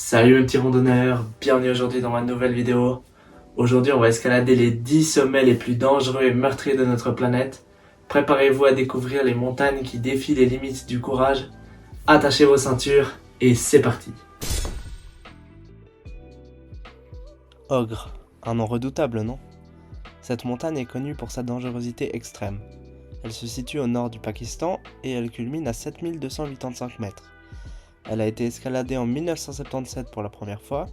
Salut mes petits randonneurs, bienvenue aujourd'hui dans ma nouvelle vidéo. Aujourd'hui on va escalader les 10 sommets les plus dangereux et meurtriers de notre planète. Préparez-vous à découvrir les montagnes qui défient les limites du courage. Attachez vos ceintures et c'est parti. Ogre, un nom redoutable, non? Cette montagne est connue pour sa dangerosité extrême. Elle se situe au nord du Pakistan et elle culmine à 7285 mètres. Elle a été escaladée en 1977 pour la première fois.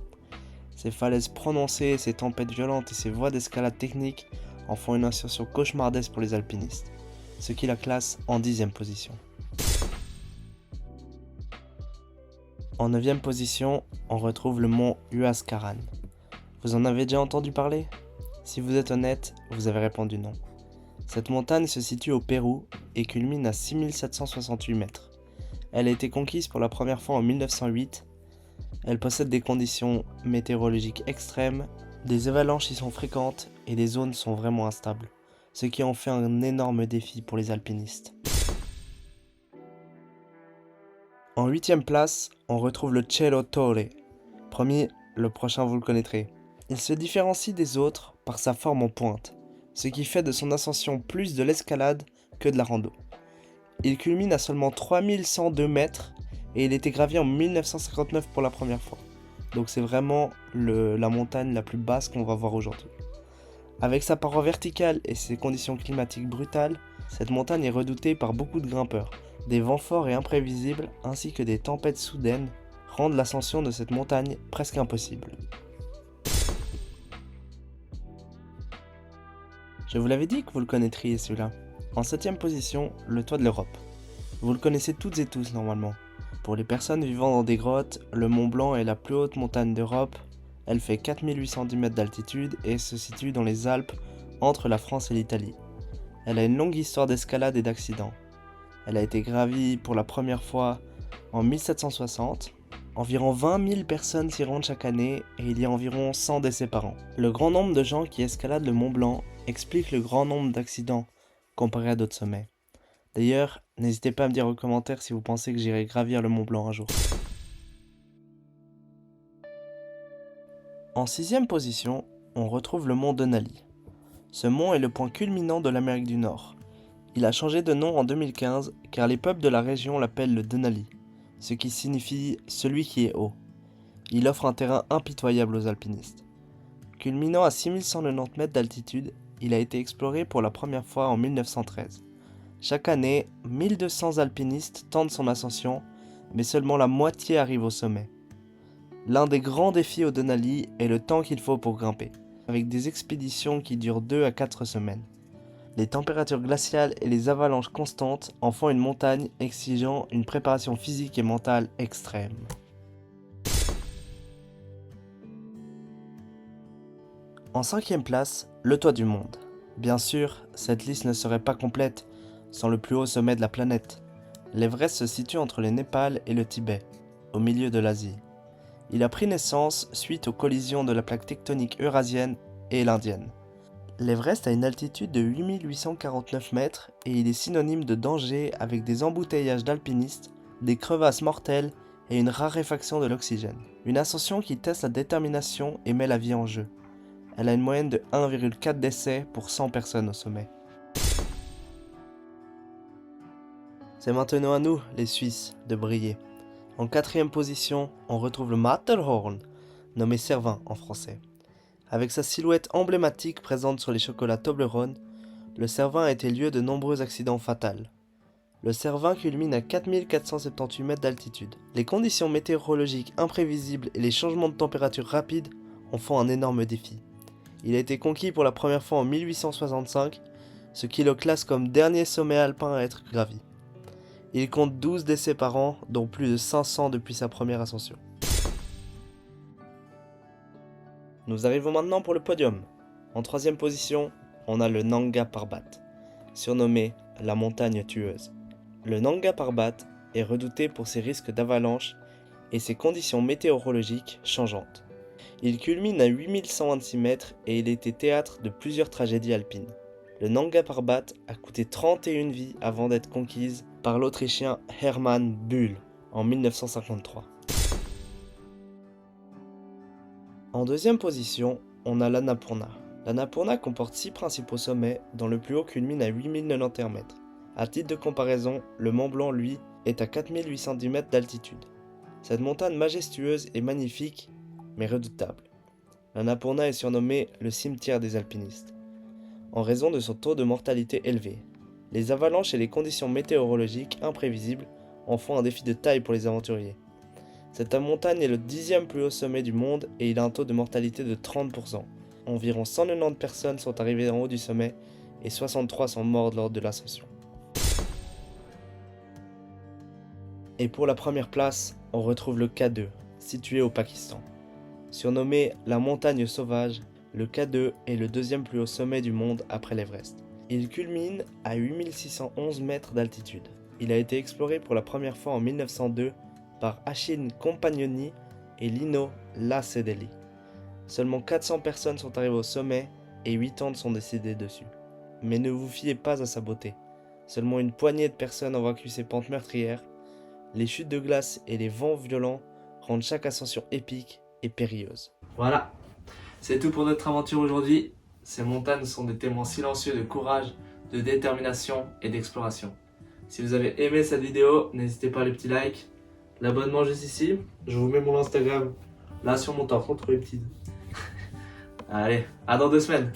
Ses falaises prononcées, ses tempêtes violentes et ses voies d'escalade techniques en font une ascension cauchemardesque pour les alpinistes, ce qui la classe en 10e position. En 9e position, on retrouve le mont Huascaran. Vous en avez déjà entendu parler? Si vous êtes honnête, vous avez répondu non. Cette montagne se situe au Pérou et culmine à 6768 mètres. Elle a été conquise pour la première fois en 1908. Elle possède des conditions météorologiques extrêmes, des avalanches y sont fréquentes et les zones sont vraiment instables, ce qui en fait un énorme défi pour les alpinistes. En 8e place, on retrouve le Cerro Torre. Promis, le prochain vous le connaîtrez. Il se différencie des autres par sa forme en pointe, ce qui fait de son ascension plus de l'escalade que de la rando. Il culmine à seulement 3102 mètres et il était gravi en 1959 pour la première fois. Donc c'est vraiment la montagne la plus basse qu'on va voir aujourd'hui. Avec sa paroi verticale et ses conditions climatiques brutales, cette montagne est redoutée par beaucoup de grimpeurs. Des vents forts et imprévisibles ainsi que des tempêtes soudaines rendent l'ascension de cette montagne presque impossible. Je vous l'avais dit que vous le connaîtriez celui-là. En 7e position, le toit de l'Europe. Vous le connaissez toutes et tous normalement. Pour les personnes vivant dans des grottes, le Mont Blanc est la plus haute montagne d'Europe. Elle fait 4810 mètres d'altitude et se situe dans les Alpes entre la France et l'Italie. Elle a une longue histoire d'escalade et d'accidents. Elle a été gravie pour la première fois en 1760. Environ 20 000 personnes s'y rendent chaque année et il y a environ 100 décès par an. Le grand nombre de gens qui escaladent le Mont Blanc explique le grand nombre d'accidents comparé à d'autres sommets. D'ailleurs, n'hésitez pas à me dire en commentaire si vous pensez que j'irai gravir le Mont Blanc un jour. En 6e position, on retrouve le mont Denali. Ce mont est le point culminant de l'Amérique du Nord. Il a changé de nom en 2015 car les peuples de la région l'appellent le Denali, ce qui signifie celui qui est haut. Il offre un terrain impitoyable aux alpinistes. Culminant à 6190 mètres d'altitude, il a été exploré pour la première fois en 1913. Chaque année, 1200 alpinistes tentent son ascension, mais seulement la moitié arrive au sommet. L'un des grands défis au Denali est le temps qu'il faut pour grimper, avec des expéditions qui durent 2 à 4 semaines. Les températures glaciales et les avalanches constantes en font une montagne exigeant une préparation physique et mentale extrême. En 5e place, le toit du monde. Bien sûr, cette liste ne serait pas complète sans le plus haut sommet de la planète. L'Everest se situe entre le Népal et le Tibet, au milieu de l'Asie. Il a pris naissance suite aux collisions de la plaque tectonique eurasienne et l'indienne. L'Everest a une altitude de 8849 mètres et il est synonyme de danger avec des embouteillages d'alpinistes, des crevasses mortelles et une raréfaction de l'oxygène. Une ascension qui teste la détermination et met la vie en jeu. Elle a une moyenne de 1,4 décès pour 100 personnes au sommet. C'est maintenant à nous, les Suisses, de briller. En 4e position, on retrouve le Matterhorn, nommé Cervin en français. Avec sa silhouette emblématique présente sur les chocolats Toblerone, le Cervin a été lieu de nombreux accidents fatals. Le Cervin culmine à 4478 mètres d'altitude. Les conditions météorologiques imprévisibles et les changements de température rapides en font un énorme défi. Il a été conquis pour la première fois en 1865, ce qui le classe comme dernier sommet alpin à être gravi. Il compte 12 décès par an, dont plus de 500 depuis sa première ascension. Nous arrivons maintenant pour le podium. En 3e position, on a le Nanga Parbat, surnommé la montagne tueuse. Le Nanga Parbat est redouté pour ses risques d'avalanche et ses conditions météorologiques changeantes. Il culmine à 8126 mètres et il était théâtre de plusieurs tragédies alpines. Le Nanga Parbat a coûté 31 vies avant d'être conquise par l'Autrichien Hermann Buhl en 1953. En deuxième position, on a l'Annapurna. L'Annapurna comporte 6 principaux sommets, dont le plus haut culmine à 8091 mètres. À titre de comparaison, le Mont Blanc, lui, est à 4810 mètres d'altitude. Cette montagne majestueuse est magnifique, mais redoutable. L'Annapurna est surnommée le cimetière des alpinistes, en raison de son taux de mortalité élevé. Les avalanches et les conditions météorologiques imprévisibles en font un défi de taille pour les aventuriers. Cette montagne est le 10e plus haut sommet du monde et il a un taux de mortalité de 30%. Environ 190 personnes sont arrivées en haut du sommet et 63 sont mortes lors de l'ascension. Et pour la première place, on retrouve le K2, situé au Pakistan. Surnommé la montagne sauvage, le K2 est le 2e plus haut sommet du monde après l'Everest. Il culmine à 8611 mètres d'altitude. Il a été exploré pour la première fois en 1902 par Achille Compagnoni et Lino Lacedelli. Seulement 400 personnes sont arrivées au sommet et 80 sont décédées dessus. Mais ne vous fiez pas à sa beauté. Seulement une poignée de personnes ont vaincu ces pentes meurtrières. Les chutes de glace et les vents violents rendent chaque ascension épique et périlleuse. Voilà, c'est tout pour notre aventure aujourd'hui. Ces montagnes sont des témoins silencieux de courage, de détermination et d'exploration. Si vous avez aimé cette vidéo, n'hésitez pas à le petit like, l'abonnement juste ici. Je vous mets mon Instagram là sur mon temps, trop les petites. Allez, à dans 2 semaines.